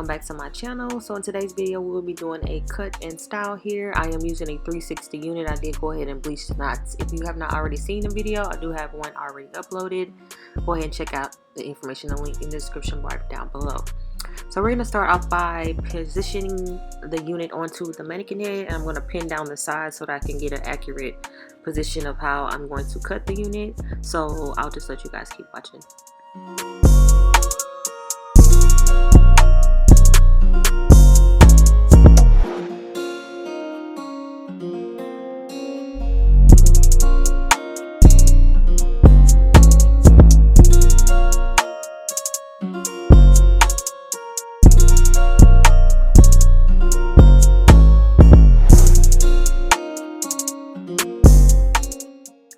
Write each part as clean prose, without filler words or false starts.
welcome back to my channel. So in today's video we'll be doing a cut and style here. I am using a 360 unit. I did go ahead and bleach the knots. If you have not already seen the video, I do have one already uploaded. Go ahead and check out the information and link in the description bar down below. So we're going to start off by positioning the unit onto the mannequin head, and I'm going to pin down the sides so that I can get an accurate position of how I'm going to cut the unit. So I'll just let you guys keep watching.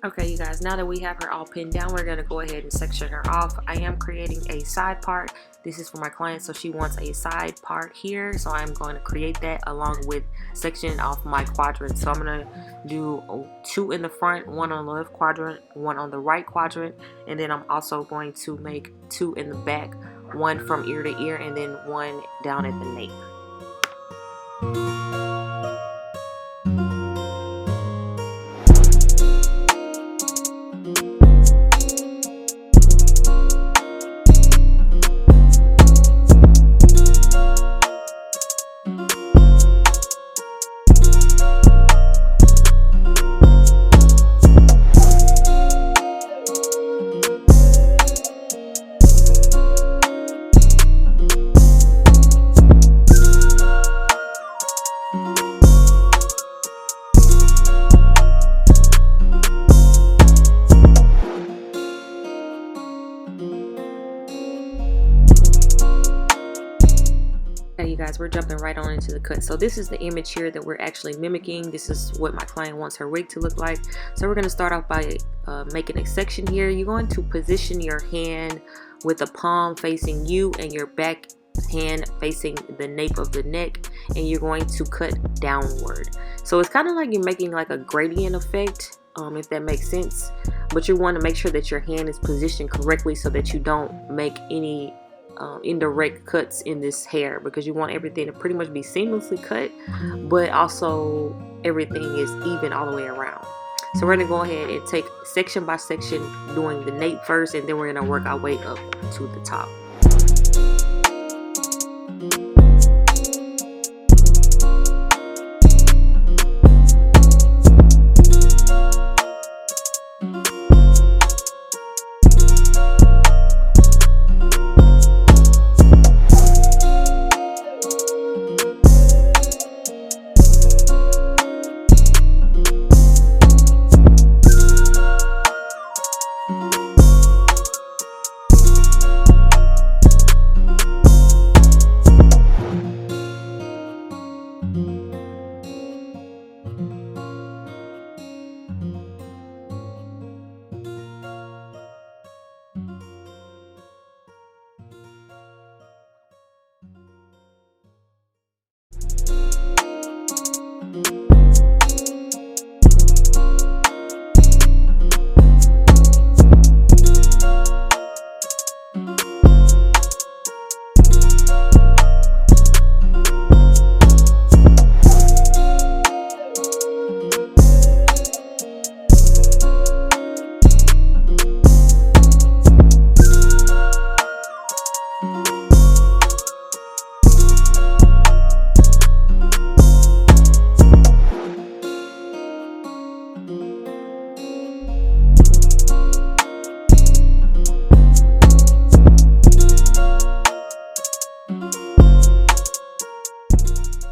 Okay, you guys, now that we have her all pinned down, we're going to go ahead and section her off. I am creating a side part. This is for my client, so she wants a side part here. So I'm going to create that along with sectioning off my quadrant. So I'm going to do 2 in the front, 1 on the left quadrant, 1 on the right quadrant. And then I'm also going to make 2 in the back, 1 from ear to ear, and then 1 down at the nape. You guys, we're jumping right on into the cut. So this is the image here that we're actually mimicking. This is what my client wants her wig to look like. So we're going to start off by making a section here. You're going to position your hand with the palm facing you and your back hand facing the nape of the neck, and you're going to cut downward. So it's kind of like you're making like a gradient effect, if that makes sense, but you want to make sure that your hand is positioned correctly so that you don't make any indirect cuts in this hair, because you want everything to pretty much be seamlessly cut, but also everything is even all the way around. So we're going to go ahead and take section by section, doing the nape first, and then we're going to work our way up to the top.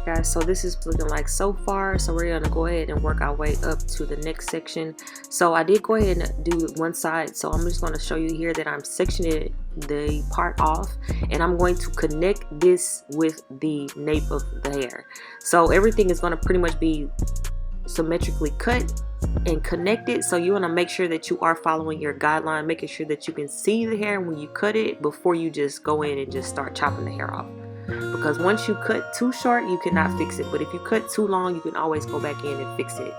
Guys, so this is looking like so far. So we're going to go ahead and work our way up to the next section. So I did go ahead and do one side, so I'm just going to show you here that I'm sectioning the part off, and I'm going to connect this with the nape of the hair. So everything is going to pretty much be symmetrically cut and connected. So you want to make sure that you are following your guideline, making sure that you can see the hair when you cut it before you just go in and just start chopping the hair off. Because once you cut too short, you cannot fix it, but if you cut too long, you can always go back in and fix it.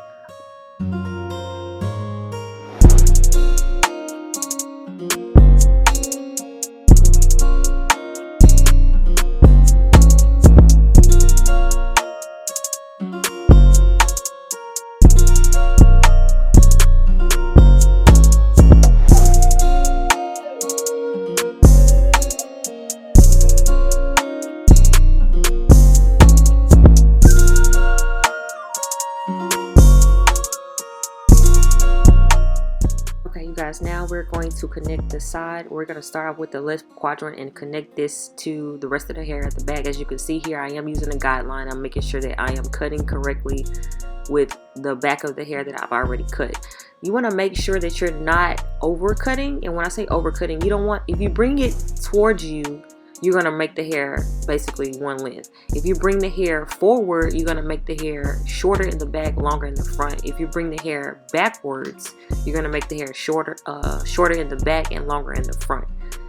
Okay, you guys, now we're going to connect the side. We're going to start off with the left quadrant and connect this to the rest of the hair at the back. As you can see here, I am using a guideline. I'm making sure that I am cutting correctly with the back of the hair that I've already cut. You want to make sure that you're not overcutting, and when I say overcutting, you don't want, if you bring it towards you, you're going to make the hair basically one length. If you bring the hair forward, you're going to make the hair shorter in the back, longer in the front. If you bring the hair backwards, you're going to make the hair shorter in the back and longer in the front.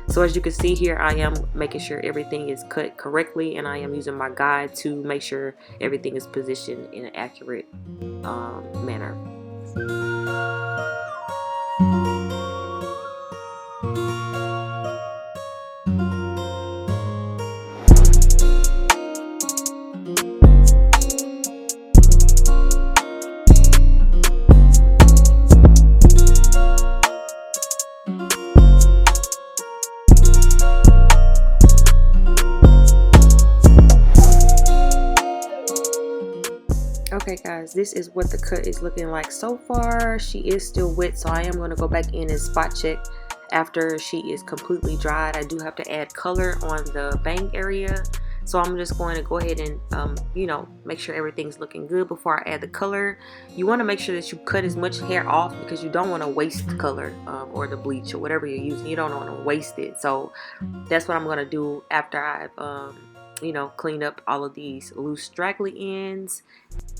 So as you can see here, I am making sure everything is cut correctly, and I am using my guide to make sure everything is positioned in an accurate manner. Okay guys, this is what the cut is looking like so far. She is still wet, so I am going to go back in and spot check after she is completely dried. I do have to add color on the bang area, so I'm just going to go ahead and you know, make sure everything's looking good before I add the color. You want to make sure that you cut as much hair off because you don't want to waste the color or the bleach or whatever you're using. You don't want to waste it, so that's what I'm going to do after I've you know, clean up all of these loose straggly ends.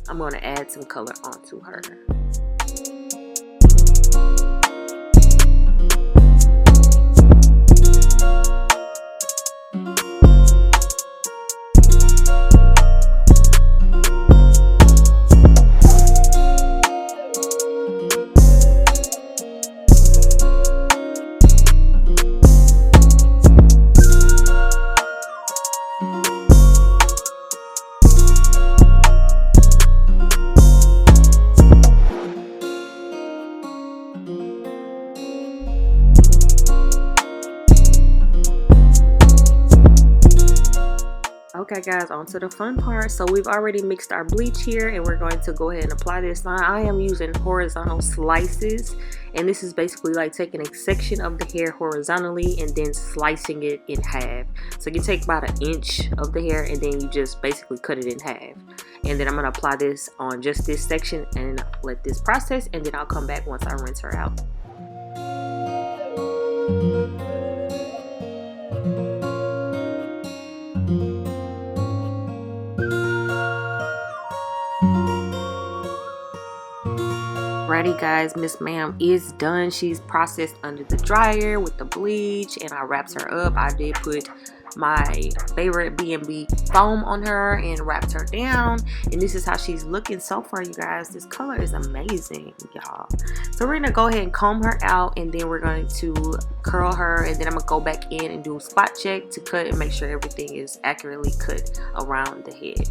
I'm going to add some color onto her. Okay guys, on to the fun part. So we've already mixed our bleach here, and we're going to go ahead and apply this. Now I am using horizontal slices, and this is basically like taking a section of the hair horizontally and then slicing it in half. So you take about 1 inch of the hair and then you just basically cut it in half. And then I'm going to apply this on just this section and let this process, and then I'll come back once I rinse her out. Alrighty guys, Miss Ma'am is done. She's processed under the dryer with the bleach, and I wrapped her up. I did put my favorite B&B foam on her and wrapped her down, and this is how she's looking so far, you guys. This color is amazing, y'all. So we're gonna go ahead and comb her out, and then we're going to curl her, and then I'm gonna go back in and do a spot check to cut and make sure everything is accurately cut around the head.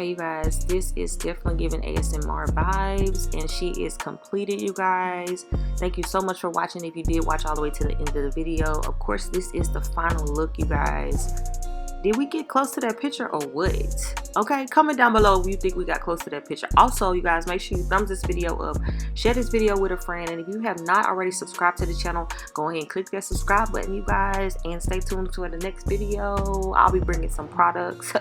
Okay, you guys, this is definitely giving ASMR vibes, and she is completed, you guys. Thank you so much for watching. If you did watch all the way to the end of the video, of course, this is the final look, you guys. Did we get close to that picture or what? Okay, comment down below if you think we got close to that picture. Also, you guys, make sure you thumbs this video up, share this video with a friend, and if you have not already subscribed to the channel, go ahead and click that subscribe button, you guys, and stay tuned to the next video. I'll be bringing some products,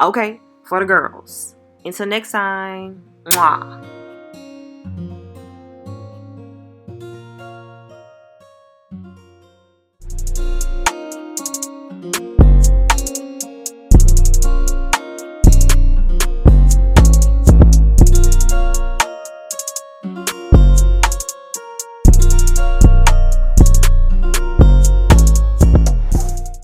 okay, for the girls. Until next time, mwah.